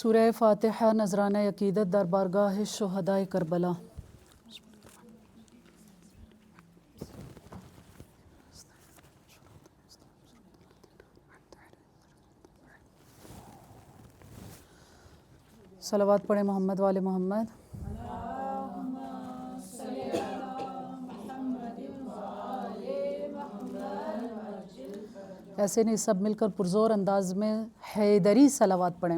سورہ فاتحہ نذرانہ عقیدت در بارگاہ شہدائے کربلا۔ صلوات پڑھیں محمد والے محمد۔ ایسے نہیں، سب مل کر پرزور انداز میں حیدری صلوات پڑھیں۔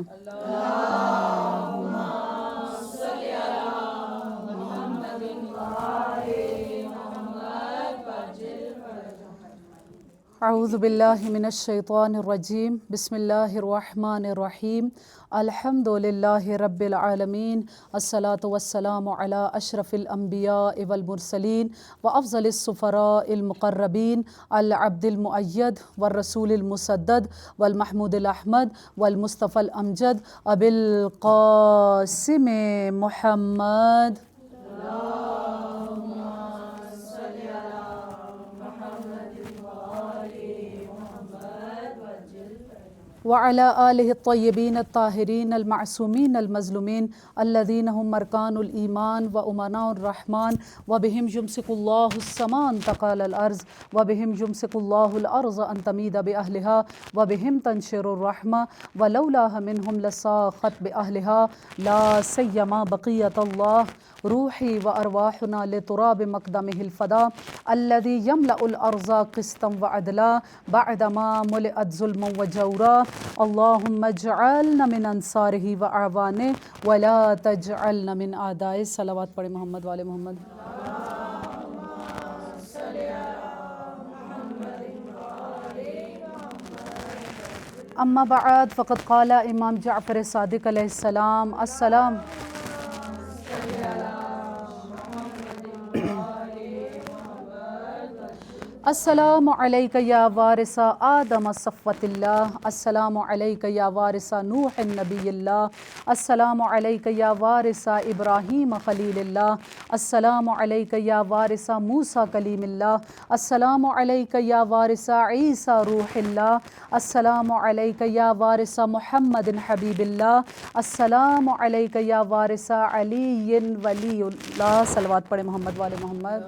اعوذ باللہ من الشیطان الرجیم، بسم اللہ الرحمن الرحیم، الحمد للہ رب العالمین، الصلاۃ والسلام علی اشرف الانبیاء والمرسلین وافضل السفراء المقربین، العبد المؤید والرسول المسدد والمحمود الاحمد والمصطفى الامجد، ابی القاسم محمد۔ وعلى آلہ الطیبین الطاہرین المعصومین المظلومین الذین هم ارکان الایمان وامناء الرحمن وبہم یمسک اللہ السماء ان تقال الارض وبہم یمسک اللہ الارض ان تمید باہلها وبہم تنشر الرحمہ ولولاہ منہم لساخت باہلها لا سیما بقیت اللہ روحی وارواحنا لتراب مقدمہ الفدا الذی یملأ الارض قسطا وعدلا بعدما ملئت ظلما وجورا اللہم اجعلنا من انصارہ واعوانہ ولا تجعلنا من اعدائہ۔ صلوات پڑھیں محمد والے محمد۔ اما بعد فقد قال امام جعفر صادق علیہ السلام السلام علیک یا وارث آدم صفوت اللہ، السلام علیک یا وارث نوح نبی اللہ، السلام علیک یا وارث ابراہیم خلیل اللہ، السلام علیک یا وارث موسیٰ کلیم اللہ، السلام علیک یا وارث عیسیٰ روح اللہ، السلام علیک یا وارث محمد حبیب اللہ، السلام علیک یا وارث علی ولی اللہ۔ صلوات پڑھیں محمد والے محمد۔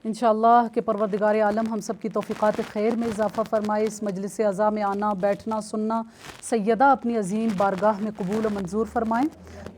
انشاءاللہ کہ پروردگار عالم ہم سب کی توفیقات خیر میں اضافہ فرمائے، اس مجلس عزا میں آنا بیٹھنا سننا سیدہ اپنی عظیم بارگاہ میں قبول و منظور فرمائیں۔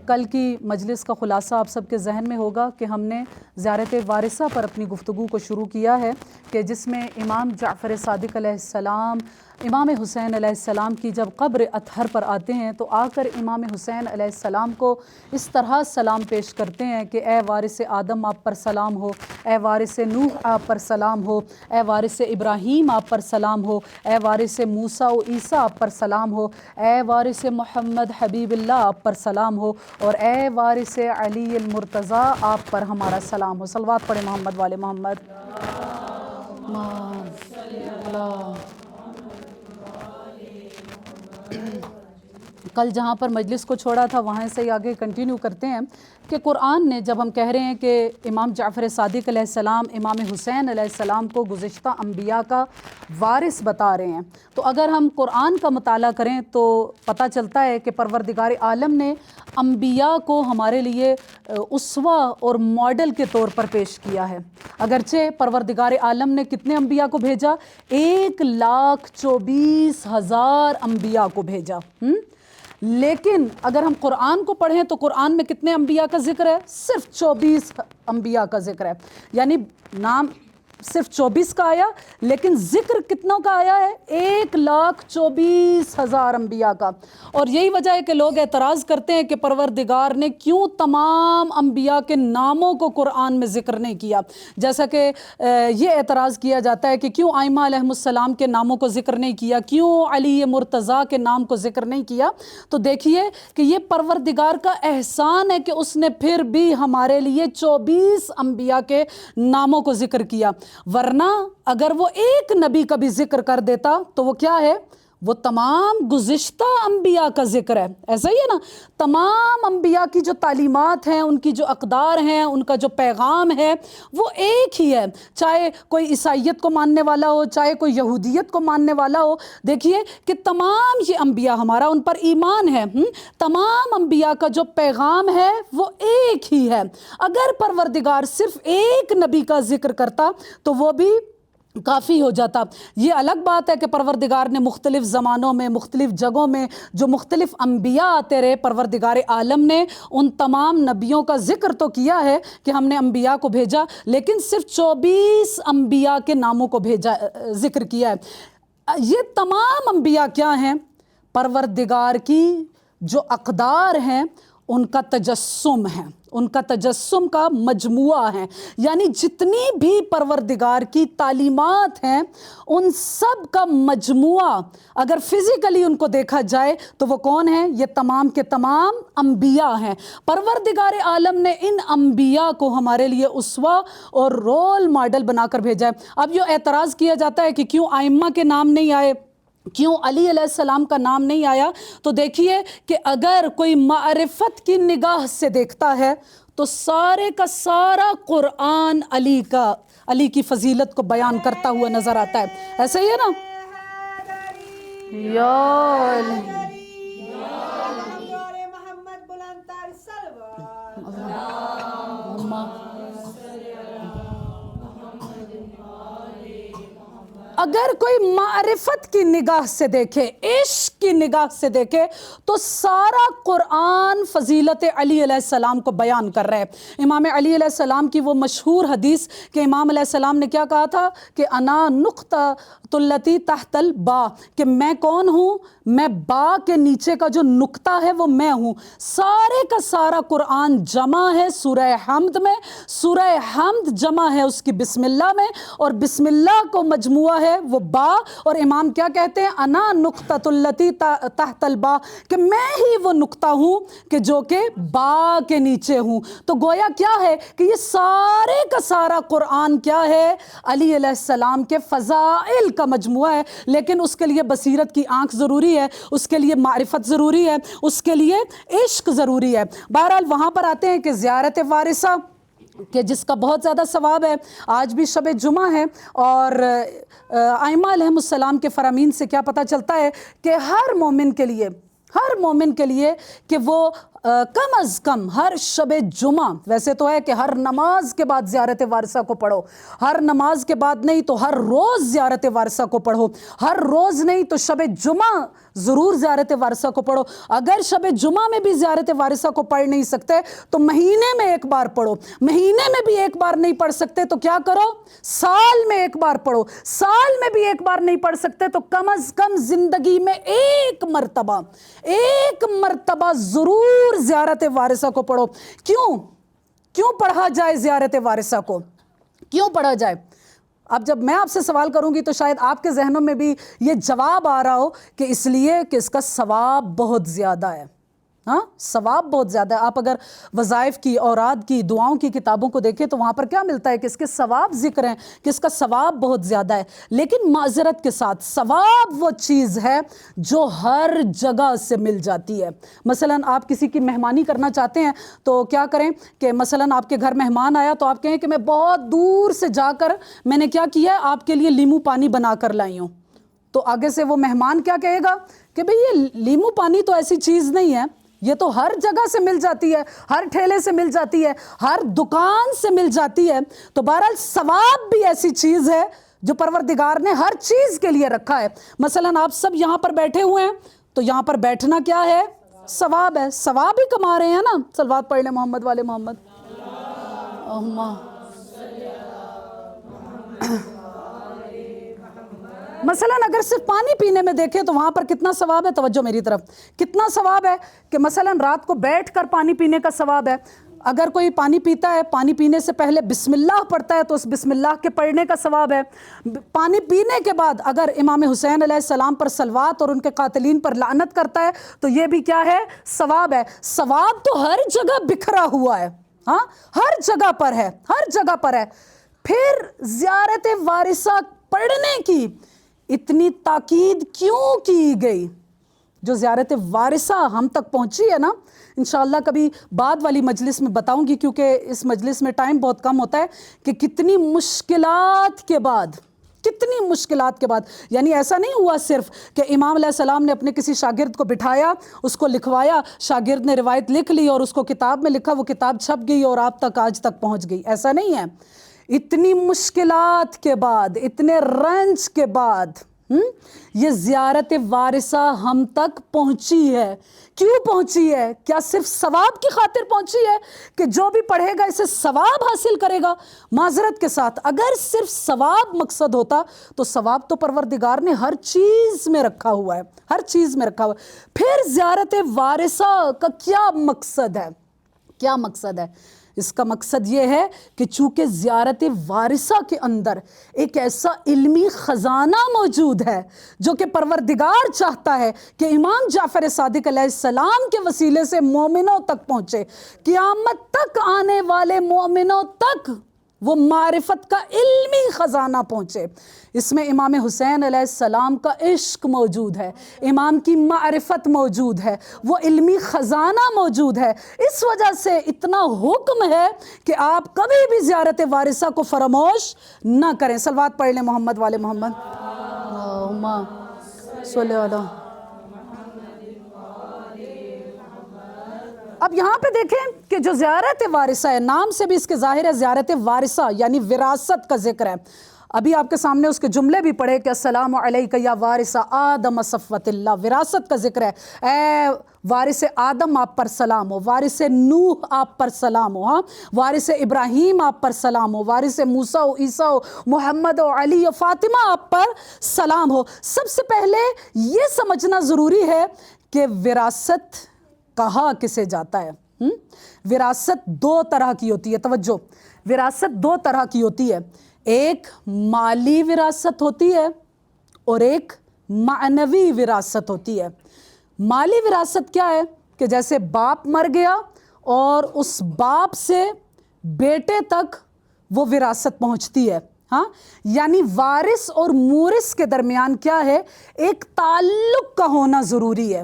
کل کی مجلس کا خلاصہ آپ سب کے ذہن میں ہوگا کہ ہم نے زیارت وارثہ پر اپنی گفتگو کو شروع کیا ہے، کہ جس میں امام جعفر صادق علیہ السلام امام حسین علیہ السلام کی جب قبر اطہر پر آتے ہیں تو آ کر امام حسین علیہ السلام کو اس طرح سلام پیش کرتے ہیں کہ اے وارث آدم آپ پر سلام ہو، اے وارث نوح آپ پر سلام ہو، اے وارث ابراہیم آپ پر سلام ہو، اے وارث موسیٰ و عیسیٰ آپ پر سلام ہو، اے وارث محمد حبیب اللہ آپ پر سلام ہو، اور اے وارث علی المرتضیٰ آپ پر ہمارا سلام ہو۔ صلوات پڑھیں محمد والے محمد۔ کل جہاں پر مجلس کو چھوڑا تھا وہاں سے آگے کنٹینیو کرتے ہیں کہ قرآن نے جب ہم کہہ رہے ہیں کہ امام جعفر صادق علیہ السلام امام حسین علیہ السلام کو گزشتہ انبیاء کا وارث بتا رہے ہیں، تو اگر ہم قرآن کا مطالعہ کریں تو پتہ چلتا ہے کہ پروردگار عالم نے انبیاء کو ہمارے لیے اسوہ اور ماڈل کے طور پر پیش کیا ہے۔ اگرچہ پروردگار عالم نے کتنے انبیاء کو بھیجا؟ 1,24,000 انبیاء کو بھیجا، لیکن اگر ہم قرآن کو پڑھیں تو قرآن میں کتنے انبیاء کا ذکر ہے؟ صرف 24 انبیاء کا ذکر ہے، یعنی نام صرف 24 کا آیا لیکن ذکر کتنوں کا آیا ہے؟ 1,24,000 انبیاء کا۔ اور یہی وجہ ہے کہ لوگ اعتراض کرتے ہیں کہ پروردگار نے کیوں تمام انبیاء کے ناموں کو قرآن میں ذکر نہیں کیا، جیسا کہ یہ اعتراض کیا جاتا ہے کہ کیوں ائمہ علیہم السلام کے ناموں کو ذکر نہیں کیا، کیوں علی مرتضیٰ کے نام کو ذکر نہیں کیا۔ تو دیکھیے کہ یہ پروردگار کا احسان ہے کہ اس نے پھر بھی ہمارے لیے 24 انبیاء کے ناموں کو ذکر کیا، ورنہ اگر وہ ایک نبی کا بھی ذکر کر دیتا تو وہ کیا ہے؟ وہ تمام گزشتہ انبیاء کا ذکر ہے، ایسا ہی ہے نا، تمام انبیاء کی جو تعلیمات ہیں، ان کی جو اقدار ہیں، ان کا جو پیغام ہے وہ ایک ہی ہے، چاہے کوئی عیسائیت کو ماننے والا ہو، چاہے کوئی یہودیت کو ماننے والا ہو۔ دیکھیے کہ تمام یہ انبیاء، ہمارا ان پر ایمان ہے، تمام انبیاء کا جو پیغام ہے وہ ایک ہی ہے۔ اگر پروردگار صرف ایک نبی کا ذکر کرتا تو وہ بھی کافی ہو جاتا۔ یہ الگ بات ہے کہ پروردگار نے مختلف زمانوں میں، مختلف جگہوں میں جو مختلف انبیاء آتے رہے، پروردگار عالم نے ان تمام نبیوں کا ذکر تو کیا ہے کہ ہم نے انبیاء کو بھیجا، لیکن صرف 24 انبیاء کے ناموں کو بھیجا، ذکر کیا ہے۔ یہ تمام انبیاء کیا ہیں؟ پروردگار کی جو اقدار ہیں ان کا تجسم ہے، ان کا تجسم کا مجموعہ ہے، یعنی جتنی بھی پروردگار کی تعلیمات ہیں ان سب کا مجموعہ اگر فزیکلی ان کو دیکھا جائے تو وہ کون ہیں؟ یہ تمام کے تمام انبیاء ہیں۔ پروردگار عالم نے ان انبیاء کو ہمارے لیے اسوہ اور رول ماڈل بنا کر بھیجا ہے۔ اب یہ اعتراض کیا جاتا ہے کہ کیوں ائمہ کے نام نہیں آئے، کیوں علی علیہ السلام کا نام نہیں آیا؟ تو دیکھیے کہ اگر کوئی معرفت کی نگاہ سے دیکھتا ہے تو سارے کا سارا قرآن علی کی فضیلت کو بیان کرتا ہوا نظر آتا ہے، ایسا ہی ہے نا؟ اگر کوئی معرفت کی نگاہ سے دیکھے، عشق کی نگاہ سے دیکھے تو سارا قرآن فضیلت علی علیہ السلام کو بیان کر رہے ہیں۔ امام علی علیہ السلام کی وہ مشہور حدیث کہ امام علیہ السلام نے کیا کہا تھا کہ انا نقطہ التی تحت الباء، کہ میں کون ہوں؟ میں با کے نیچے کا جو نقطہ ہے وہ میں ہوں۔ سارے کا سارا قرآن جمع ہے سورہ حمد میں، سورہ حمد جمع ہے اس کی بسم اللہ میں، اور بسم اللہ کو مجموعہ ہے وہ با، اور امام کیا کہتے ہیں؟ انا نقطۃ التی تحت الباء، کہ میں ہی وہ نقطہ ہوں کہ جو کہ با کے نیچے ہوں۔ تو گویا کیا ہے کہ یہ سارے کا سارا قرآن کیا ہے؟ علی علیہ السلام کے فضائل کا مجموعہ ہے، لیکن اس کے لیے بصیرت کی آنکھ ضروری ہے، اس کے لیے معرفت ضروری ہے، اس کے لیے عشق ضروری ہے۔ بہرحال وہاں پر آتے ہیں کہ زیارت وارثہ کہ جس کا بہت زیادہ ثواب ہے، آج بھی شب جمعہ ہے، اور ائمہ علیہم السلام کے فرامین سے کیا پتہ چلتا ہے کہ ہر مومن کے لیے کہ وہ کم از کم ہر شب جمعہ، ویسے تو ہے کہ ہر نماز کے بعد زیارت وارثہ کو پڑھو، ہر نماز کے بعد نہیں تو ہر روز زیارت وارثہ کو پڑھو، ہر روز نہیں تو شب جمعہ ضرور زیارت وارثہ کو پڑھو۔ اگر شب جمعہ میں بھی زیارت وارثہ کو پڑھ نہیں سکتے تو مہینے میں ایک بار پڑھو، مہینے میں بھی ایک بار نہیں پڑھ سکتے تو کیا کرو؟ سال میں ایک بار پڑھو، سال میں بھی ایک بار نہیں پڑھ سکتے تو کم از کم زندگی میں ایک مرتبہ ضرور زیارت وارثہ کو پڑھو۔ کیوں پڑھا جائے زیارت وارثہ کو؟ کیوں پڑھا جائے؟ اب جب میں آپ سے سوال کروں گی تو شاید آپ کے ذہنوں میں بھی یہ جواب آ رہا ہو کہ اس لیے کہ اس کا ثواب بہت زیادہ ہے۔ ہاں، ثواب بہت زیادہ ہے۔ آپ اگر وظائف کی، اوراد کی، دعاؤں کی کتابوں کو دیکھیں تو وہاں پر کیا ملتا ہے کہ اس کے ثواب ذکر ہیں، کہ اس کا ثواب بہت زیادہ ہے، لیکن معذرت کے ساتھ ثواب وہ چیز ہے جو ہر جگہ سے مل جاتی ہے۔ مثلا آپ کسی کی مہمانی کرنا چاہتے ہیں تو کیا کریں کہ مثلا آپ کے گھر مہمان آیا تو آپ کہیں کہ میں بہت دور سے جا کر میں نے کیا کیا ہے، آپ کے لیے لیمو پانی بنا کر لائی ہوں، تو آگے سے وہ مہمان کیا کہے گا کہ بھئی یہ لیمو پانی تو ایسی چیز نہیں ہے، یہ تو ہر جگہ سے مل جاتی ہے، ہر ٹھیلے سے مل جاتی ہے، ہر دکان سے مل جاتی ہے۔ تو بہرحال ثواب بھی ایسی چیز ہے جو پروردگار نے ہر چیز کے لیے رکھا ہے۔ مثلا آپ سب یہاں پر بیٹھے ہوئے ہیں تو یہاں پر بیٹھنا کیا ہے؟ ثواب ہے، ثواب ہی کما رہے ہیں نا۔ صلوات پڑھ لیں محمد والے محمد۔ مثلا اگر صرف پانی پینے میں دیکھیں تو وہاں پر کتنا ثواب ہے؟ توجہ میری طرف، کتنا ثواب ہے کہ مثلا رات کو بیٹھ کر پانی پینے کا ثواب ہے۔ اگر کوئی پانی پیتا ہے، پانی پینے سے پہلے بسم اللہ پڑھتا ہے تو اس بسم اللہ کے پڑھنے کا ثواب ہے۔ پانی پینے کے بعد اگر امام حسین علیہ السلام پر صلوات اور ان کے قاتلین پر لعنت کرتا ہے تو یہ بھی کیا ہے؟ ثواب ہے۔ ثواب تو ہر جگہ بکھرا ہوا ہے، ہاں، ہر جگہ پر ہے، ہر جگہ پر ہے۔ پھر زیارت وارثہ پڑھنے کی اتنی تاکید کیوں کی گئی؟ جو زیارت وارثہ ہم تک پہنچی ہے نا، انشاءاللہ کبھی بعد والی مجلس میں بتاؤں گی، کیونکہ اس مجلس میں ٹائم بہت کم ہوتا ہے، کہ کتنی مشکلات کے بعد، یعنی ایسا نہیں ہوا صرف کہ امام علیہ السلام نے اپنے کسی شاگرد کو بٹھایا، اس کو لکھوایا، شاگرد نے روایت لکھ لی اور اس کو کتاب میں لکھا، وہ کتاب چھپ گئی اور آپ تک آج تک پہنچ گئی، ایسا نہیں ہے۔ اتنی مشکلات کے بعد، اتنے رنج کے بعد یہ زیارت وارثہ ہم تک پہنچی ہے۔ کیوں پہنچی ہے؟ کیا صرف ثواب کی خاطر پہنچی ہے کہ جو بھی پڑھے گا اسے ثواب حاصل کرے گا؟ معذرت کے ساتھ اگر صرف ثواب مقصد ہوتا تو ثواب تو پروردگار نے ہر چیز میں رکھا ہوا ہے، ہر چیز میں رکھا ہوا ہے۔ پھر زیارت وارثہ کا کیا مقصد ہے؟ کیا مقصد ہے؟ اس کا مقصد یہ ہے کہ چونکہ زیارت وارثہ کے اندر ایک ایسا علمی خزانہ موجود ہے جو کہ پروردگار چاہتا ہے کہ امام جعفر صادق علیہ السلام کے وسیلے سے مومنوں تک پہنچے، قیامت تک آنے والے مومنوں تک وہ معرفت کا علمی خزانہ پہنچے۔ اس میں امام حسین علیہ السلام کا عشق موجود ہے، امام کی معرفت موجود ہے، وہ علمی خزانہ موجود ہے۔ اس وجہ سے اتنا حکم ہے کہ آپ کبھی بھی زیارت وارثہ کو فراموش نہ کریں۔ صلوات پڑھ لیں محمد والے محمد۔ اللہم صلی علی۔ اب یہاں پہ دیکھیں کہ جو زیارت وارثہ ہے، نام سے بھی اس کے ظاہر ہے زیارت وارثہ یعنی وراثت کا ذکر ہے۔ ابھی آپ کے سامنے اس کے جملے بھی پڑھے کہ السلام علیک یا وارث آدم صفوت اللہ، وراثت کا ذکر ہے۔ اے وارث آدم آپ پر سلام ہو، وارث نوح آپ پر سلام ہو، وارث ابراہیم آپ پر سلام ہو، وارث موسیٰ و عیسیٰ و محمد و علی و فاطمہ آپ پر سلام ہو۔ سب سے پہلے یہ سمجھنا ضروری ہے کہ وراثت کہا کسے جاتا ہے۔ وراثت دو طرح کی ہوتی ہے، توجہ، وراثت دو طرح کی ہوتی ہے، ایک مالی وراثت ہوتی ہے اور ایک معنوی وراثت ہوتی ہے۔ مالی وراثت کیا ہے کہ جیسے باپ مر گیا اور اس باپ سے بیٹے تک وہ وراثت پہنچتی ہے، ہاں، یعنی وارث اور مورث کے درمیان کیا ہے، ایک تعلق کا ہونا ضروری ہے۔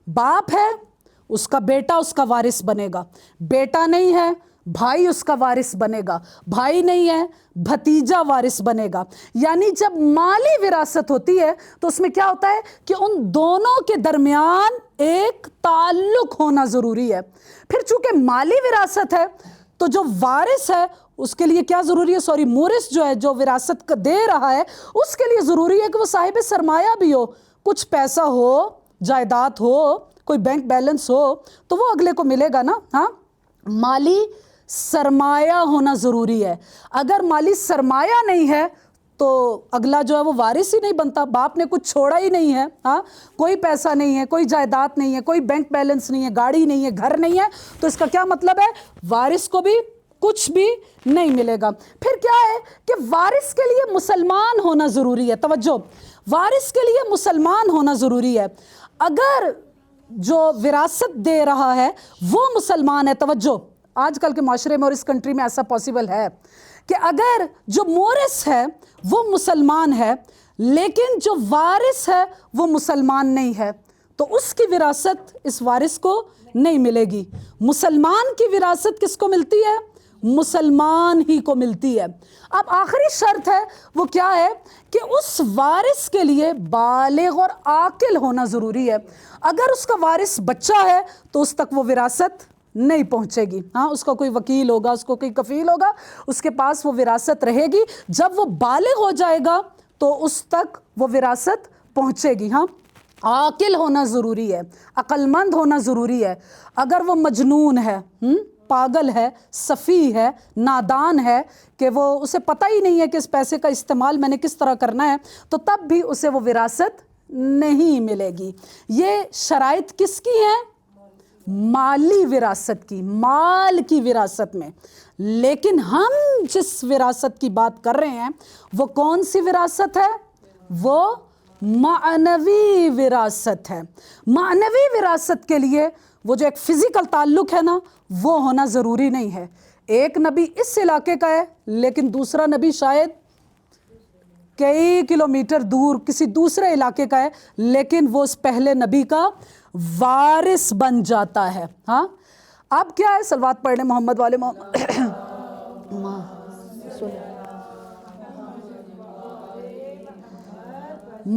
باپ ہے، اس کا بیٹا اس کا وارث بنے گا، بیٹا نہیں ہے بھائی اس کا وارث بنے گا، بھائی نہیں ہے بھتیجا وارث بنے گا۔ یعنی جب مالی وراثت ہوتی ہے تو اس میں کیا ہوتا ہے کہ ان دونوں کے درمیان ایک تعلق ہونا ضروری ہے۔ پھر چونکہ مالی وراثت ہے تو جو وارث ہے اس کے لیے کیا ضروری ہے، مورث جو ہے جو وراثت کا دے رہا ہے اس کے لیے ضروری ہے کہ وہ صاحب سرمایہ بھی ہو، کچھ پیسہ ہو، جائیداد ہو، کوئی بینک بیلنس ہو تو وہ اگلے کو ملے گا نا۔ ہاں، مالی سرمایہ ہونا ضروری ہے۔ اگر مالی سرمایہ نہیں ہے تو اگلا جو ہے وہ وارث ہی نہیں بنتا، باپ نے کچھ چھوڑا ہی نہیں ہے، ہاں، کوئی پیسہ نہیں ہے، کوئی جائیداد نہیں ہے، کوئی بینک بیلنس نہیں ہے، گاڑی نہیں ہے، گھر نہیں ہے، تو اس کا کیا مطلب ہے، وارث کو بھی کچھ بھی نہیں ملے گا۔ پھر کیا ہے کہ وارث کے لیے مسلمان ہونا ضروری ہے، توجہ، وارث کے لیے مسلمان ہونا ضروری ہے۔ اگر جو وراثت دے رہا ہے وہ مسلمان ہے، توجہ، آج کل کے معاشرے میں اور اس کنٹری میں ایسا پاسبل ہے کہ اگر جو مورث ہے وہ مسلمان ہے لیکن جو وارث ہے وہ مسلمان نہیں ہے تو اس کی وراثت اس وارث کو نہیں ملے گی۔ مسلمان کی وراثت کس کو ملتی ہے؟ مسلمان ہی کو ملتی ہے۔ اب آخری شرط ہے وہ کیا ہے کہ اس وارث کے لیے بالغ اور عاقل ہونا ضروری ہے۔ اگر اس کا وارث بچہ ہے تو اس تک وہ وراثت نہیں پہنچے گی، ہاں، اس کا کوئی وکیل ہوگا، اس کو کوئی کفیل ہوگا، اس کے پاس وہ وراثت رہے گی۔ جب وہ بالغ ہو جائے گا تو اس تک وہ وراثت پہنچے گی۔ ہاں، عاقل ہونا ضروری ہے، عقل مند ہونا ضروری ہے۔ اگر وہ مجنون ہے، پاگل ہے، سفیہ ہے، نادان ہے کہ وہ اسے پتہ ہی نہیں ہے کہ اس پیسے کا استعمال میں نے کس طرح کرنا ہے تو تب بھی اسے وہ وراثت نہیں ملے گی۔ یہ شرائط کس کی ہیں؟ مالی وراثت کی، مال کی وراثت میں۔ لیکن ہم جس وراثت کی بات کر رہے ہیں وہ کون سی وراثت ہے؟ وہ معنوی وراثت ہے۔ معنوی وراثت کے لیے وہ جو ایک فزیکل تعلق ہے نا وہ ہونا ضروری نہیں ہے۔ ایک نبی اس علاقے کا ہے لیکن دوسرا نبی شاید کئی کلومیٹر دور کسی دوسرے علاقے کا ہے، لیکن وہ اس پہلے نبی کا وارث بن جاتا ہے. ہاں اب کیا ہے، صلوات پڑھ لیں محمد والے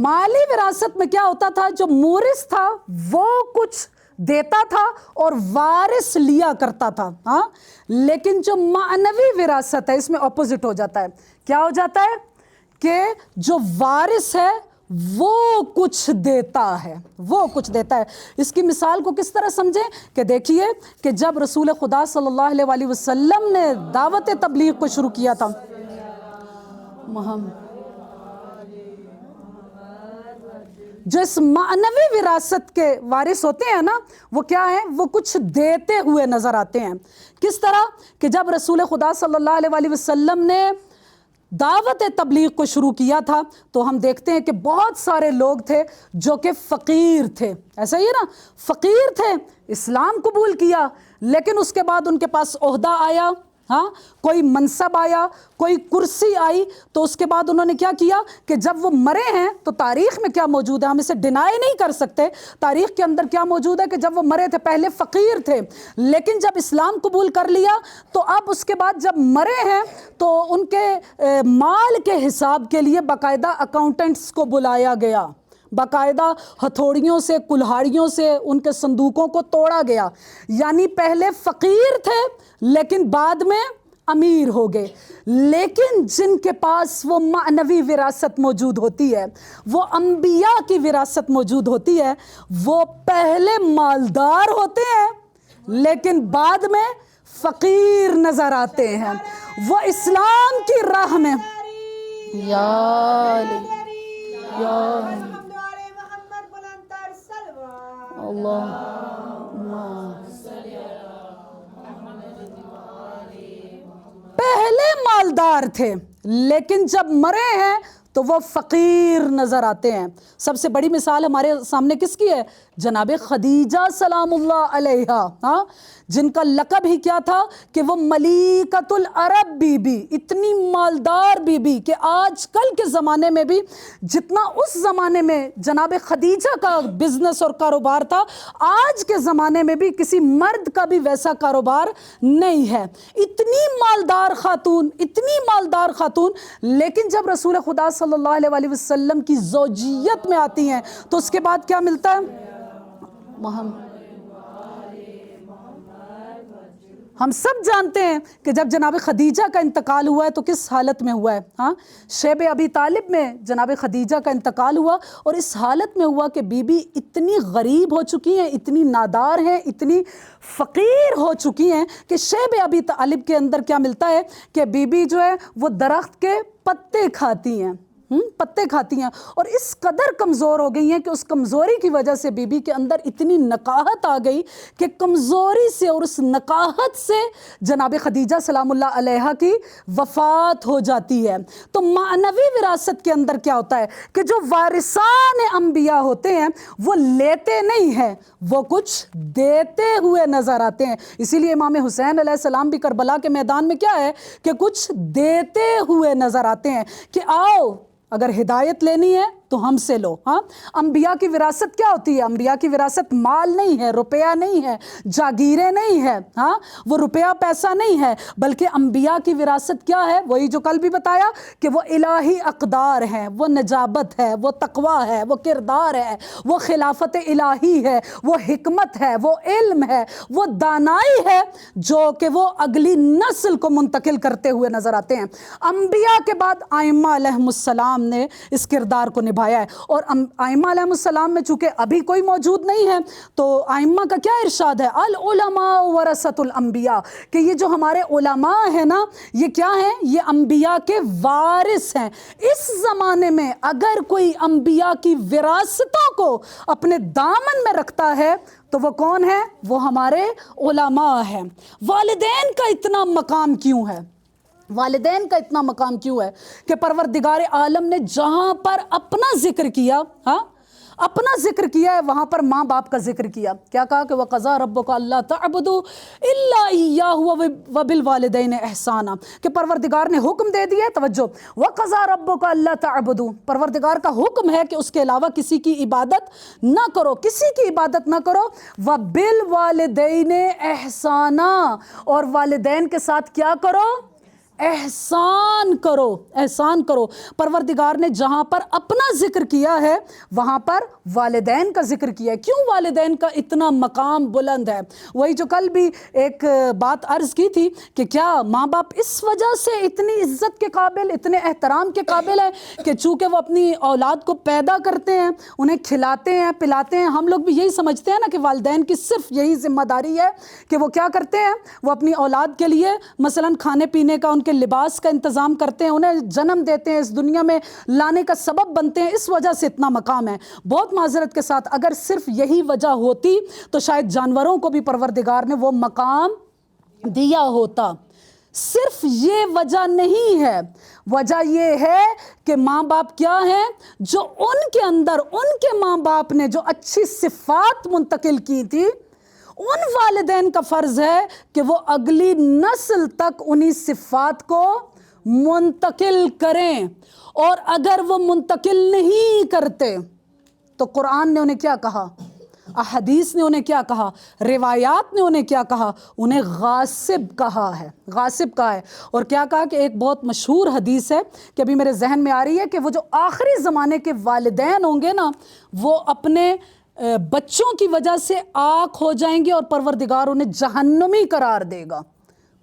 مالی وراثت میں کیا ہوتا تھا، جو مورث تھا وہ کچھ دیتا تھا اور وارث لیا کرتا تھا. ہاں لیکن جو معنوی وراثت ہے اس میں اپوزٹ ہو جاتا ہے. کیا ہو جاتا ہے کہ جو وارث ہے وہ کچھ دیتا ہے، وہ کچھ دیتا ہے. اس کی مثال کو کس طرح سمجھیں کہ دیکھیے کہ جب رسول خدا صلی اللہ علیہ وآلہ وسلم نے دعوت تبلیغ کو شروع کیا تھا، جو اس معنوی وراثت کے وارث ہوتے ہیں نا، وہ کیا ہیں، وہ کچھ دیتے ہوئے نظر آتے ہیں. کس طرح کہ جب رسول خدا صلی اللہ علیہ وآلہ وسلم نے دعوت تبلیغ کو شروع کیا تھا تو ہم دیکھتے ہیں کہ بہت سارے لوگ تھے جو کہ فقیر تھے. ایسا ہی ہے نا، فقیر تھے، اسلام قبول کیا، لیکن اس کے بعد ان کے پاس عہدہ آیا، ہاں کوئی منصب آیا، کوئی کرسی آئی، تو اس کے بعد انہوں نے کیا کیا کہ جب وہ مرے ہیں تو تاریخ میں کیا موجود ہے، ہم اسے ڈینائی نہیں کر سکتے، تاریخ کے اندر کیا موجود ہے کہ جب وہ مرے تھے پہلے فقیر تھے، لیکن جب اسلام قبول کر لیا تو اب اس کے بعد جب مرے ہیں تو ان کے مال کے حساب کے لیے باقاعدہ اکاؤنٹنٹس کو بلایا گیا، باقاعدہ ہتھوڑیوں سے کلہاڑیوں سے ان کے صندوقوں کو توڑا گیا. یعنی پہلے فقیر تھے لیکن بعد میں امیر ہو گئے. لیکن جن کے پاس وہ معنوی وراثت موجود ہوتی ہے، وہ انبیاء کی وراثت موجود ہوتی ہے، وہ پہلے مالدار ہوتے ہیں لیکن بعد میں فقیر نظر آتے ہیں. وہ اسلام کی راہ میں پہلے مالدار تھے لیکن جب مرے ہیں تو وہ فقیر نظر آتے ہیں. سب سے بڑی مثال ہمارے سامنے کس کی ہے؟ جناب خدیجہ سلام اللہ علیہا، ہاں جن کا لقب ہی کیا تھا کہ وہ ملیکۃ العرب بی بی، اتنی مالدار بی بی کہ آج کل کے زمانے میں بھی جتنا اس زمانے میں جناب خدیجہ کا بزنس اور کاروبار تھا، آج کے زمانے میں بھی کسی مرد کا بھی ویسا کاروبار نہیں ہے. اتنی مالدار خاتون، اتنی مالدار خاتون، لیکن جب رسول خدا صلی اللہ علیہ وآلہ وسلم کی زوجیت میں آتی ہیں تو اس کے بعد کیا ملتا ہے؟ ہم سب جانتے ہیں کہ جب جناب خدیجہ کا انتقال ہوا ہے تو کس حالت میں ہوا ہے. ہاں شیب ابی طالب میں جناب خدیجہ کا انتقال ہوا اور اس حالت میں ہوا کہ بی بی اتنی غریب ہو چکی ہیں، اتنی نادار ہیں، اتنی فقیر ہو چکی ہیں کہ شیب ابی طالب کے اندر کیا ملتا ہے کہ بی بی جو ہے وہ درخت کے پتے کھاتی ہیں، پتے کھاتی ہیں، اور اس قدر کمزور ہو گئی ہیں کہ اس کمزوری کی وجہ سے بی بی کے اندر اتنی نکاہت آ گئی کہ کمزوری سے اور اس نکاہت سے جناب خدیجہ سلام اللہ علیہا کی وفات ہو جاتی ہے. تو معنوی وراثت کے اندر کیا ہوتا ہے کہ جو وارثان انبیاء ہوتے ہیں وہ لیتے نہیں ہیں، وہ کچھ دیتے ہوئے نظر آتے ہیں. اسی لیے امام حسین علیہ السلام بھی کربلا کے میدان میں کیا ہے کہ کچھ دیتے ہوئے نظر آتے ہیں کہ آؤ اگر ہدایت لینی ہے تو ہم سے لو. ہاں انبیاء کی وراثت کیا ہوتی ہے؟ انبیاء کی وراثت مال نہیں ہے، روپیہ نہیں ہے، جاگیریں نہیں ہے، ہاں وہ روپیہ پیسہ نہیں ہے، بلکہ انبیاء کی وراثت کیا ہے؟ وہی جو کل بھی بتایا کہ وہ الہی اقدار ہیں، وہ نجابت ہے، وہ تقوی ہے، وہ کردار ہے، وہ خلافت الہی ہے، وہ حکمت ہے، وہ علم ہے، وہ دانائی ہے جو کہ وہ اگلی نسل کو منتقل کرتے ہوئے نظر آتے ہیں. انبیاء کے بعد ائمہ علیہم السلام نے اس کردار کو نبھایا ہے، اور ائمہ علیہ السلام میں چونکہ ابھی کوئی موجود نہیں ہے تو ائمہ کا کیا ارشاد ہے؟ العلماء ورثۃ الانبیاء، کہ یہ جو ہمارے علماء ہیں نا یہ کیا ہیں؟ یہ انبیاء کے وارث ہیں. اس زمانے میں اگر کوئی انبیاء کی وراثتوں کو اپنے دامن میں رکھتا ہے تو وہ کون ہے؟ وہ ہمارے علماء ہیں. والدین کا اتنا مقام کیوں ہے؟ والدین کا اتنا مقام کیوں ہے کہ پروردگار عالم نے جہاں پر اپنا ذکر کیا، ہاں اپنا ذکر کیا ہے، وہاں پر ماں باپ کا ذکر کیا. کیا کہا کہ وَقَضَىٰ رَبُّكَ أَلَّا تَعْبُدُوا إِلَّا إِيَّاهُ وَبِالْوَالِدَيْنِ إِحْسَانًا، کہ پروردگار نے حکم دے دیا ہے. توجہ، وَقَضَىٰ رَبُّكَ أَلَّا تَعْبُدُوا، پروردگار کا حکم ہے کہ اس کے علاوہ کسی کی عبادت نہ کرو، کسی کی عبادت نہ کرو. وَبِالْوَالِدَيْنِ إِحْسَانًا، اور والدین کے ساتھ کیا کرو؟ احسان کرو، احسان کرو. پروردگار نے جہاں پر اپنا ذکر کیا ہے وہاں پر والدین کا ذکر کیا ہے. کیوں والدین کا اتنا مقام بلند ہے؟ وہی جو کل بھی ایک بات عرض کی تھی کہ کیا ماں باپ اس وجہ سے اتنی عزت کے قابل، اتنے احترام کے قابل ہیں کہ چونکہ وہ اپنی اولاد کو پیدا کرتے ہیں، انہیں کھلاتے ہیں، پلاتے ہیں. ہم لوگ بھی یہی سمجھتے ہیں نا کہ والدین کی صرف یہی ذمہ داری ہے کہ وہ کیا کرتے ہیں، وہ اپنی اولاد کے لیے مثلاً کھانے پینے کا، ان کے لباس کا انتظام کرتے ہیں، انہیں جنم دیتے ہیں، اس دنیا میں لانے کا سبب بنتے ہیں. اس وجہ سے اتنا مقام ہے. بہت معذرت کے ساتھ اگر صرف یہی وجہ ہوتی تو شاید جانوروں کو بھی پروردگار نے وہ مقام دیا ہوتا. صرف یہ وجہ نہیں ہے، وجہ یہ ہے کہ ماں باپ کیا ہیں، جو ان کے اندر ان کے ماں باپ نے جو اچھی صفات منتقل کی تھی، ان والدین کا فرض ہے کہ وہ اگلی نسل تک انہی صفات کو منتقل کریں. اور اگر وہ منتقل نہیں کرتے تو قرآن نے انہیں کیا کہا، احادیث نے انہیں کیا کہا، روایات نے انہیں کیا کہا؟ انہیں غاصب کہا ہے، غاصب کہا ہے. اور کیا کہا کہ ایک بہت مشہور حدیث ہے کہ ابھی میرے ذہن میں آ رہی ہے کہ وہ جو آخری زمانے کے والدین ہوں گے نا، وہ اپنے بچوں کی وجہ سے آگ ہو جائیں گے اور پروردگار انہیں جہنمی قرار دے گا.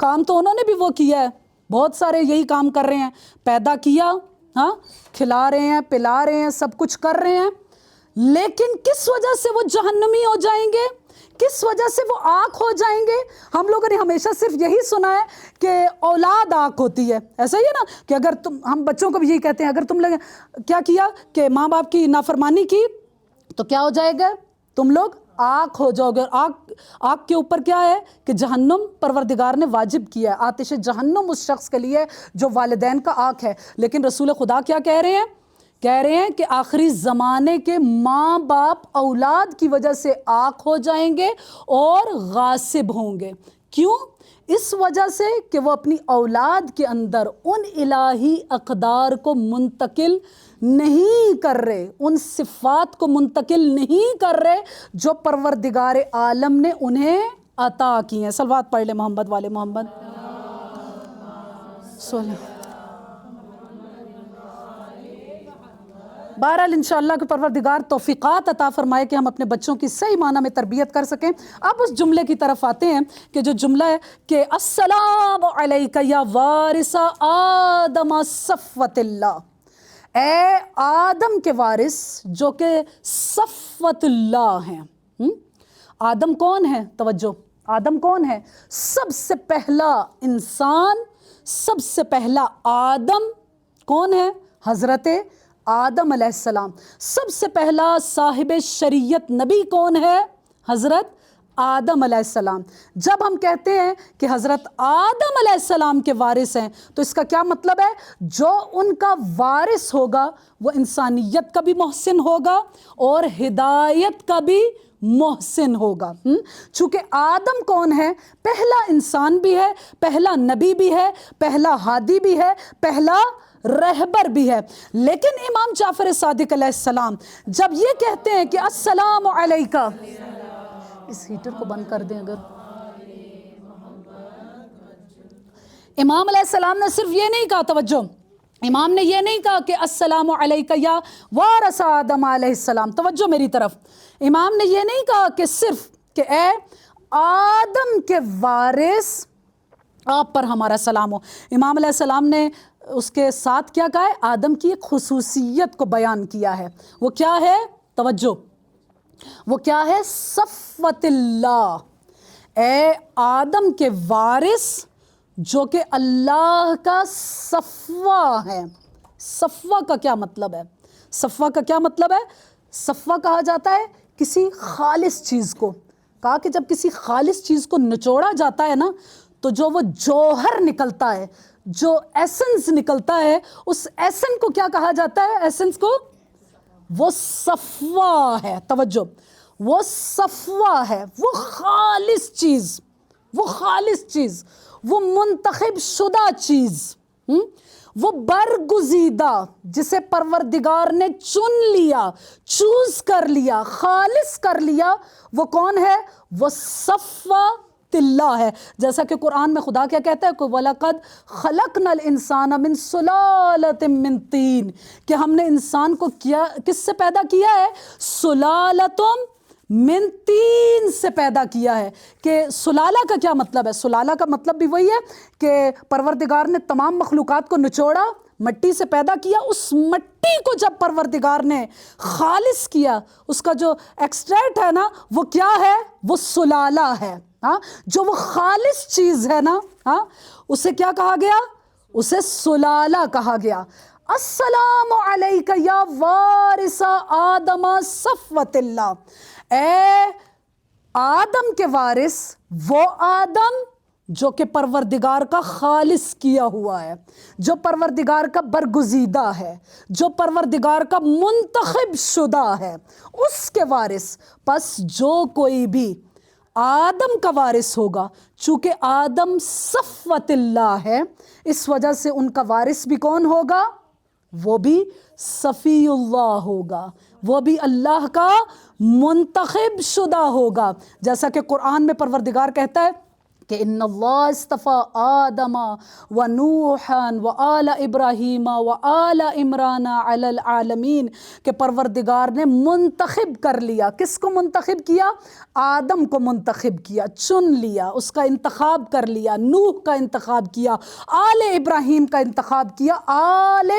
کام تو انہوں نے بھی وہ کیا ہے، بہت سارے یہی کام کر رہے ہیں، پیدا کیا، ہاں، کھلا رہے ہیں، پلا رہے ہیں، سب کچھ کر رہے ہیں، لیکن کس وجہ سے وہ جہنمی ہو جائیں گے، کس وجہ سے وہ آگ ہو جائیں گے؟ ہم لوگوں نے ہمیشہ صرف یہی سنا ہے کہ اولاد آگ ہوتی ہے. ایسا ہی ہے نا کہ اگر ہم بچوں کو بھی یہی کہتے ہیں، اگر تم لوگ کیا کیا کہ ماں باپ کی نافرمانی کی تو کیا ہو جائے گا، تم لوگ آگ ہو جاؤ گے. اور آگ کے اوپر کیا ہے کہ جہنم پروردگار نے واجب کیا ہے. آتش جہنم اس شخص کے لیے جو والدین کا آگ ہے. لیکن رسول خدا کیا کہہ رہے ہیں؟ کہہ رہے ہیں کہ آخری زمانے کے ماں باپ اولاد کی وجہ سے آگ ہو جائیں گے اور غاصب ہوں گے. کیوں؟ اس وجہ سے کہ وہ اپنی اولاد کے اندر ان الہی اقدار کو منتقل نہیں کر رہے، ان صفات کو منتقل نہیں کر رہے جو پروردگار عالم نے انہیں عطا کی ہیں. صلوات پڑھ لے محمد والے محمد. بہرحال انشاءاللہ کہ پروردگار توفیقات عطا فرمائے کہ ہم اپنے بچوں کی صحیح معنی میں تربیت کر سکیں. اب اس جملے کی طرف آتے ہیں کہ جو جملہ ہے کہ السلام علیک یا وارث آدم صفوت اللہ، اے آدم کے وارث جو کہ صفوت اللہ ہیں. آدم کون ہے؟ توجہ، آدم کون ہے؟ سب سے پہلا انسان، سب سے پہلا آدم کون ہے؟ حضرت آدم علیہ السلام. سب سے پہلا صاحب شریعت نبی کون ہے؟ حضرت آدم علیہ السلام. جب ہم کہتے ہیں کہ حضرت آدم علیہ السلام کے وارث ہیں تو اس کا کیا مطلب ہے؟ جو ان کا وارث ہوگا وہ انسانیت کا بھی محسن ہوگا اور ہدایت کا بھی محسن ہوگا. چونکہ آدم کون ہے؟ پہلا انسان بھی ہے، پہلا نبی بھی ہے، پہلا ہادی بھی ہے، پہلا رہبر بھی ہے. لیکن امام جعفر صادق علیہ السلام جب یہ کہتے ہیں کہ السلام علیکہ، اس ہیٹر کو بند کر دیں اگر. امام علیہ السلام نے صرف یہ نہیں کہا، توجہ، امام نے یہ نہیں کہا کہ السلام علیکہ یا وارث آدم علیہ السلام. توجہ میری طرف. امام نے یہ نہیں کہا کہ صرف کہ اے آدم کے وارث آپ پر ہمارا سلام ہو. امام علیہ السلام نے اس کے ساتھ کیا کہا ہے؟ آدم کی ایک خصوصیت کو بیان کیا ہے. وہ کیا ہے؟ توجہ، وہ کیا ہے؟ صفوت اللہ، اے آدم کے وارث جو کہ اللہ کا صفوہ ہے. صفوہ کا کیا مطلب ہے؟ صفوہ کا کیا مطلب ہے؟ صفوہ کہا جاتا ہے کسی خالص چیز کو. کہا کہ جب کسی خالص چیز کو نچوڑا جاتا ہے نا تو جو وہ جوہر نکلتا ہے، جو ایسنس نکلتا ہے، اس ایسن کو کیا کہا جاتا ہے؟ ایسنس کو وہ صفوا ہے، توجہ، وہ صفوا ہے، وہ خالص چیز، وہ خالص چیز، وہ منتخب شدہ چیز، وہ برگزیدہ جسے پروردگار نے چن لیا، چوز کر لیا، خالص کر لیا، وہ کون ہے؟ وہ صفوا اللہ ہے۔ جیسا کہ قرآن میں خدا کیا کہتا ہے کہ وَلَقَدْ خَلَقْنَا الْإِنسَانَ مِنْ سُلَالَةٍ مِّن طِينٍ، کہ ہم نے انسان کو کیا کس سے پیدا کیا ہے؟ سلالتم من طین سے پیدا کیا ہے۔ کہ سلالہ کا کیا مطلب ہے؟ سلالہ کا مطلب بھی وہی ہے کہ پروردگار نے تمام مخلوقات کو نچوڑا، مٹی سے پیدا کیا، اس مٹی کو جب پروردگار نے خالص کیا، اس کا جو ایکسٹریکٹ ہے نا وہ کیا ہے؟ وہ سلالہ ہے۔ ہاں، جو وہ خالص چیز ہے نا، ہاں، اسے کیا کہا گیا؟ اسے سلالہ کہا گیا۔ السلام علیک یا وارث آدم صفوۃ اللہ، اے آدم کے وارث، وہ آدم جو کہ پروردگار کا خالص کیا ہوا ہے، جو پروردگار کا برگزیدہ ہے، جو پروردگار کا منتخب شدہ ہے، اس کے وارث۔ پس جو کوئی بھی آدم کا وارث ہوگا، چونکہ آدم صفوۃ اللہ ہے، اس وجہ سے ان کا وارث بھی کون ہوگا؟ وہ بھی صفی اللہ ہوگا، وہ بھی اللہ کا منتخب شدہ ہوگا۔ جیسا کہ قرآن میں پروردگار کہتا ہے کہ ان اللہ اصطفیٰ آدم و نوحا و آل ابراہیم و آل عمران علی العالمین، کہ پروردگار نے منتخب کر لیا۔ کس کو منتخب کیا؟ آدم کو منتخب کیا، چن لیا، اس کا انتخاب کر لیا، نوح کا انتخاب کیا، آل ابراہیم کا انتخاب کیا، آل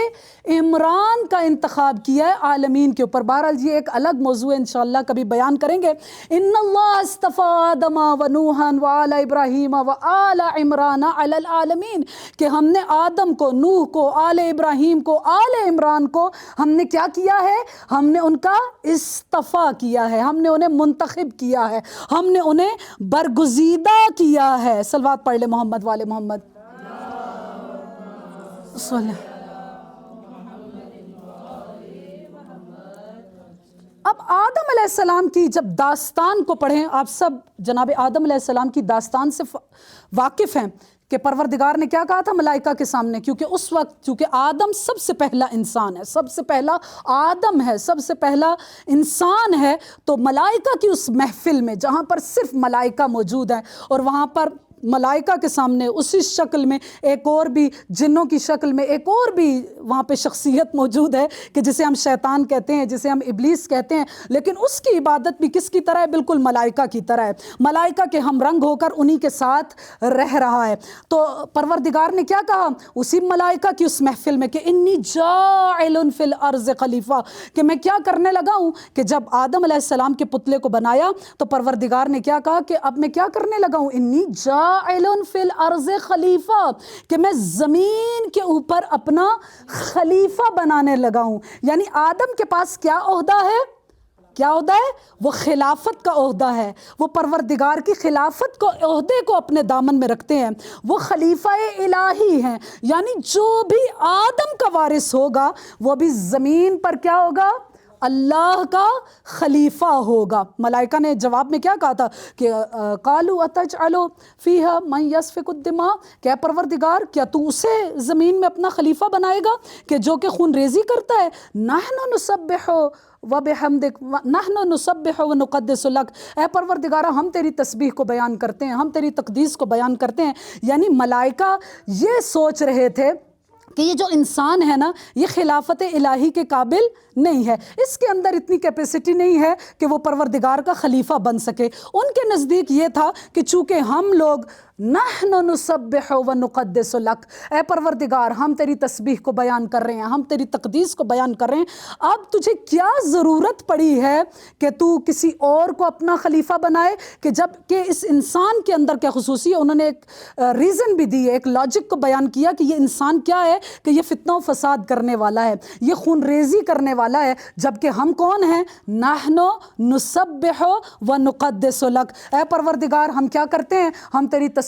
عمران کا انتخاب کیا ہے عالمین کے اوپر۔ بہرحال یہ ایک الگ موضوع ہے، انشاءاللہ کبھی بیان کریں گے۔ ان اللہ اصطفیٰ آدم و نوحا و آل ابراہیم و آل عمران علی العالمین، کہ ہم نے آدم کو، نوح کو، آل ابراہیم کو، آل عمران کو ہم نے کیا کیا ہے؟ ہم نے ان کا اصطفیٰ کیا ہے، ہم نے انہیں منتخب کیا ہے، ہم نے انہیں برگزیدہ کیا ہے۔ صلوات پڑھ لے محمد والے محمد صلی۔ اب آدم علیہ السلام کی جب داستان کو پڑھیں، آپ سب جناب آدم علیہ السلام کی داستان سے واقف ہیں کہ پروردگار نے کیا کہا تھا ملائکہ کے سامنے، کیونکہ اس وقت چونکہ آدم سب سے پہلا انسان ہے، سب سے پہلا آدم ہے، سب سے پہلا انسان ہے، تو ملائکہ کی اس محفل میں جہاں پر صرف ملائکہ موجود ہیں، اور وہاں پر ملائکہ کے سامنے اسی شکل میں ایک اور بھی، جنوں کی شکل میں ایک اور بھی وہاں پہ شخصیت موجود ہے کہ جسے ہم شیطان کہتے ہیں، جسے ہم ابلیس کہتے ہیں، لیکن اس کی عبادت بھی کس کی طرح ہے؟ بالکل ملائکہ کی طرح ہے، ملائکہ کے ہم رنگ ہو کر انہی کے ساتھ رہ رہا ہے۔ تو پروردگار نے کیا کہا اسی ملائکہ کی اس محفل میں کہ انی جاعل فی الارض خلیفہ، کہ میں کیا کرنے لگا ہوں کہ جب آدم علیہ السلام کے پتلے کو بنایا تو پروردگار نے کیا کہا کہ اب میں کیا کرنے لگا ہوں؟ انی جاعل فی الارض خلیفہ، کہ میں زمین کے اوپر اپنا خلیفہ بنانے لگا ہوں۔ یعنی آدم کے پاس کیا عہدہ ہے؟ کیا عہدہ ہے؟ وہ خلافت کا عہدہ ہے، وہ پروردگار کی خلافت کو، عہدے کو اپنے دامن میں رکھتے ہیں، وہ خلیفہ الہی ہیں۔ یعنی جو بھی آدم کا وارث ہوگا وہ بھی زمین پر کیا ہوگا؟ اللہ کا خلیفہ ہوگا۔ ملائکہ نے جواب میں کیا کہا تھا کہ قالوا اتجعل فیہا من یسفک الدماء، کہ پروردگار کیا تو اسے زمین میں اپنا خلیفہ بنائے گا کہ جو کہ خون ریزی کرتا ہے؟ نحن نسبح وبحمدک نحن نسبح ونقدس لک، اے پروردگارہ ہم تیری تسبیح کو بیان کرتے ہیں، ہم تیری تقدیس کو بیان کرتے ہیں۔ یعنی ملائکہ یہ سوچ رہے تھے کہ یہ جو انسان ہے نا یہ خلافت الہی کے قابل نہیں ہے، اس کے اندر اتنی کیپیسٹی نہیں ہے کہ وہ پروردگار کا خلیفہ بن سکے۔ ان کے نزدیک یہ تھا کہ چونکہ ہم لوگ نحن نسبح ونقدس لک، اے پروردگار ہم تیری تسبیح کو بیان کر رہے ہیں، ہم تیری تقدیس کو بیان کر رہے ہیں، اب تجھے کیا ضرورت پڑی ہے کہ تو کسی اور کو اپنا خلیفہ بنائے؟ کہ جب کہ اس انسان کے اندر کیا خصوصی ہے، انہوں نے ایک ریزن بھی دی ہے، ایک لاجک کو بیان کیا کہ یہ انسان کیا ہے کہ یہ فتنہ و فساد کرنے والا ہے، یہ خون ریزی کرنے والا ہے، جبکہ ہم کون ہیں؟ نحن نسبح ونقدس لک، اے پروردگار ہم کیا کرتے ہیں؟ ہم تیری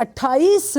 28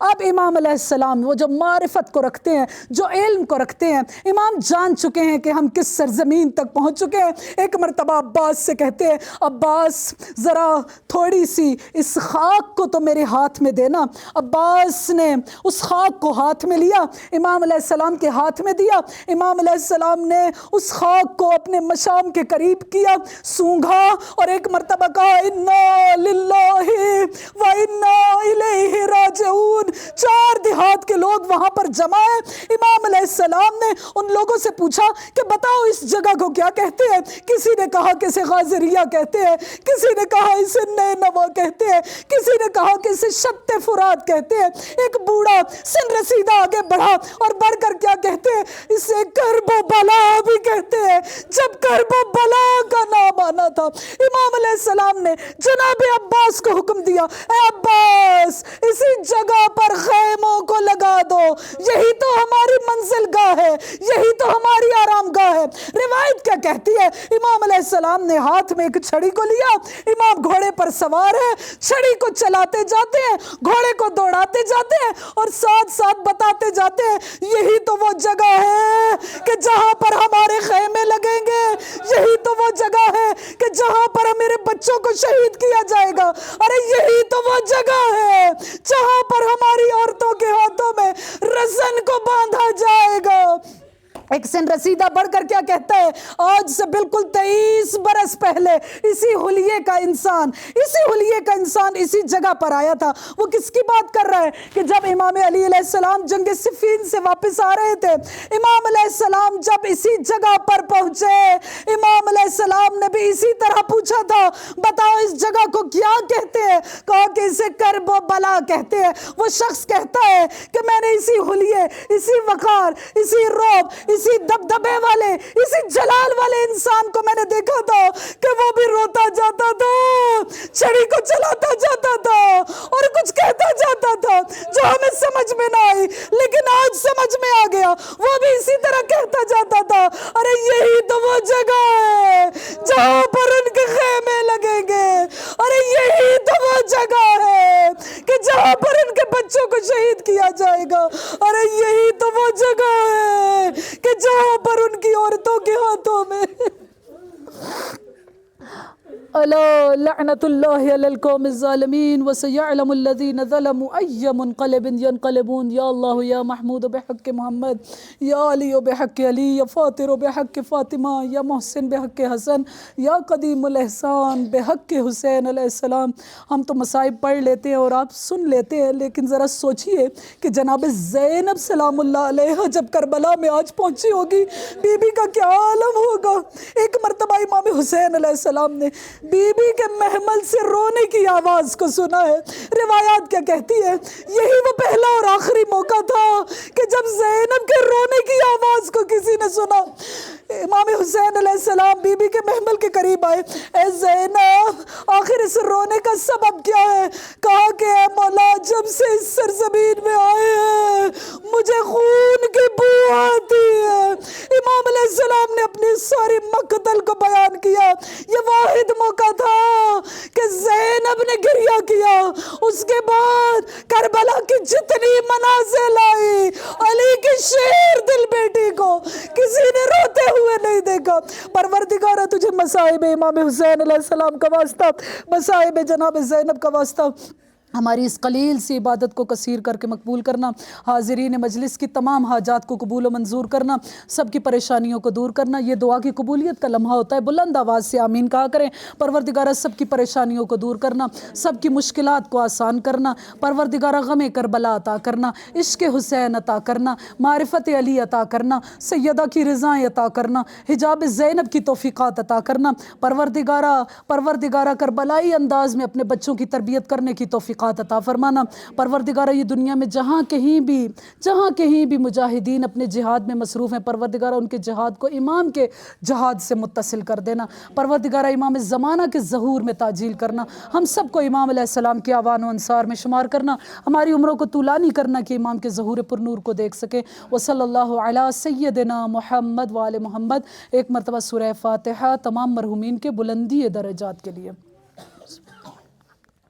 اب امام علیہ السلام وہ جو معرفت کو رکھتے ہیں، جو علم کو رکھتے ہیں، امام جان چکے ہیں کہ ہم کس سرزمین تک پہنچ چکے ہیں۔ ایک مرتبہ عباس سے کہتے ہیں عباس ذرا تھوڑی سی اس خاک کو تو میرے ہاتھ میں دینا۔ عباس نے اس خاک کو ہاتھ میں لیا، امام علیہ السلام کے ہاتھ میں دیا۔ امام علیہ السلام نے اس خاک کو اپنے مشام کے قریب کیا، سونگھا اور ایک مرتبہ کہا انا للہ و انا الیہ راجعون۔ 4 دیہات کے لوگ وہاں پر جمع ہیں۔ امام علیہ السلام نے ان لوگوں سے پوچھا کہ بتاؤ اس جگہ کو کیا کہتے ہیں؟ کسی نے کہا کہ اسے غازریہ کہتے ہیں، کسی نے کہا اسے نینوا کہتے ہیں، کسی نے کہا کہ اسے شط فرات کہتے ہیں۔ ایک بوڑھا سن رسیدہ آگے بڑھا اور بڑھ کر کیا کہتے ہیں؟ اسے کرب و بلا بھی کہتے ہیں، جب کرب و بلا کا نام آنا تھا۔ امام علیہ السلام نے جناب عباس کو حکم دیا، اے عباس اسی جگہ پر خیموں کو لگا دو، یہی تو ہماری منزل گاہ ہے، یہی تو ہماری آرام گاہ ہے۔ روایت کیا کہتی ہے؟ امام علیہ السلام نے ہاتھ میں ایک چھڑی کو لیا، امام گھوڑے پر سوار ہے، چھڑی کو چلاتے جاتے ہیں، گھوڑے کو دوڑاتے جاتے ہیں اور ساتھ ساتھ بتاتے جاتے ہیں یہی تو وہ جگہ ہے کہ جہاں پر ہمارے خیمے لگیں گے، یہی تو وہ جگہ ہے کہ جہاں پر میرے بچوں کو شہید کیا جائے گا، ارے یہی تو وہ جگہ ہے جہاں پر ہماری عورتوں کے ہاتھوں میں رسن کو باندھا جائے گا۔ ایک سن رسیدہ بڑھ کر کیا کہتا ہے؟ آج سے بالکل 23 برس پہلے اسی حلیے کا انسان اسی جگہ پر آیا تھا۔ وہ کس کی بات کر رہا ہے؟ کہ جب امام علی علیہ السلام جنگ صفین سے واپس آ رہے تھے، امام علیہ السلام جب اسی جگہ پر پہنچے، امام علیہ السلام نے بھی اسی طرح پوچھا تھا بتاؤ اس جگہ کو کیا کہتے ہیں؟ کہا کہ اسے کرب و بلا کہتے ہیں۔ وہ شخص کہتا ہے کہ میں نے اسی حلیے، اسی وقار، اسی روب، اسی دبدبے والے، اسی جلال والے انسان کو میں نے دیکھا تھا کہ وہ بھی روتا جاتا تھا، چھڑی کو چلاتا جاتا تھا اور کچھ کہتا جاتا تھا جو ہمیں سمجھ میں نہ آئی، لیکن آج سمجھ میں آ گیا۔ وہ بھی اسی طرح کہتا جاتا تھا ارے یہی تو وہ جگہ ہے جہاں پر ان کے خیمے لگیں گے، ارے یہی تو وہ جگہ ہے کہ جہاں پر ان کے بچوں کو شہید کیا جائے گا، ارے یہی تو وہ جگہ ہے کہ جہاں پر ان کی عورتوں کے ہاتھوں میں الا لعنت اللہ علی القوم الظالمین وسیعلم الذین ظلموا ای منقلب ینقلبون۔ یا اللہ یا محمود بحق محمد، یا علی بحق علی، یا فاطر بحق فاطمہ، یا محسن بحق حسن، یا قدیم الاحسان بحق حسین علیہ السلام۔ ہم تو مصائب پڑھ لیتے ہیں اور آپ سن لیتے ہیں، لیکن ذرا سوچئے کہ جناب زینب سلام اللہ علیہ جب کربلا میں آج پہنچی ہوگی، بی بی کا کیا عالم ہوگا۔ ایک مرتبہ امام حسین علیہ السلام نے بی بی کے محمل سے رونے کی آواز کو سنا ہے۔ روایات کیا کہتی ہے؟ یہی وہ پہلا اور آخری موقع تھا کہ جب زینب کے رونے کی آواز کو کسی نے سنا۔ امام حسین علیہ السلام بی بی کے محمل کے قریب آئے، اے زینب آخر اس رونے کا سبب کیا ہے؟ کہا کہ اے مولا جب سے اس سرزمین میں آئے ہیں مجھے خون کی بو آتی ہے۔ امام علیہ السلام نے اپنی ساری مقتل کو بیان کیا۔ یہ واحد موقع تھا کہ زینب نے گریہ کیا، اس کے بعد کربلا کی جتنی منازل آئی، علی کی شیر دل بیٹی کو کسی نے روتے ہوئے نہیں دیکھا۔ پروردگارہ تجھے مصائب امام حسین علیہ السلام کا واسطہ، مصائب جناب زینب کا واسطہ ہماری اس قلیل سی عبادت کو کثیر کر کے مقبول کرنا، حاضرین مجلس کی تمام حاجات کو قبول و منظور کرنا، سب کی پریشانیوں کو دور کرنا۔ یہ دعا کی قبولیت کا لمحہ ہوتا ہے، بلند آواز سے آمین کہا کریں۔ پروردگارہ سب کی پریشانیوں کو دور کرنا، سب کی مشکلات کو آسان کرنا، پروردگارہ غم کربلا عطا کرنا، عشق حسین عطا کرنا، معرفت علی عطا کرنا، سیدہ کی رضائیں عطا کرنا، حجاب زینب کی توفیقات عطا کرنا۔ پروردگارہ کربلائی انداز میں اپنے بچوں کی تربیت کرنے کی توفیقات عطا فرمانا۔ پروردگارہ یہ دنیا میں جہاں کہیں بھی مجاہدین اپنے جہاد میں مصروف ہیں، پروردگارہ ان کے جہاد کو امام کے جہاد سے متصل کر دینا۔ پروردگارہ امام زمانہ کے ظہور میں تعجیل کرنا، ہم سب کو امام علیہ السلام کے آوان و انصار میں شمار کرنا، ہماری عمروں کو طولانی کرنا کہ امام کے ظہور پر نور کو دیکھ سکے۔ وصلی اللہ علی سیدنا محمد وآل محمد۔ ایک مرتبہ سورہ فاتحہ تمام مرحومین کے بلندی درجات کے لیے۔